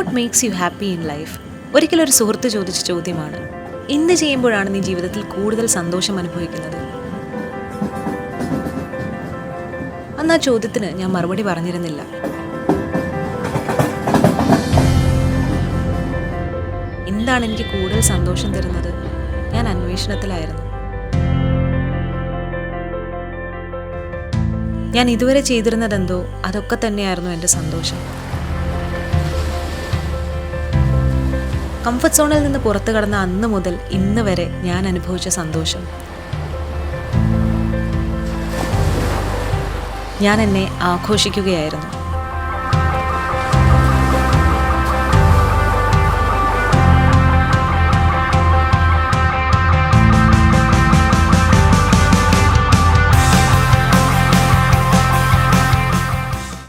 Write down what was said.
What makes you happy in life? ഒരിക്കലൊരു സുഹൃത്ത് ചോദിച്ച ചോദ്യമാണ്. എന്ത് ചെയ്യുമ്പോഴാണ് നീ ജീവിതത്തിൽ കൂടുതൽ സന്തോഷം അനുഭവിക്കുന്നത്? അന്ന് ആ ചോദ്യത്തിന് ഞാൻ മറുപടി പറഞ്ഞിരുന്നില്ല. എന്താണ് എനിക്ക് കൂടുതൽ സന്തോഷം തരുന്നത്? ഞാൻ അന്വേഷണത്തിലായിരുന്നു. ഞാൻ ഇതുവരെ ചെയ്തിരുന്നതെന്തോ അതൊക്കെ തന്നെയായിരുന്നു എൻ്റെ സന്തോഷം. കംഫർട്ട് സോണിൽ നിന്ന് പുറത്തു കടന്ന അന്ന് മുതൽ ഇന്ന് വരെ ഞാൻ അനുഭവിച്ച സന്തോഷം. ഞാൻ എന്നെ ആഘോഷിക്കുകയായിരുന്നു.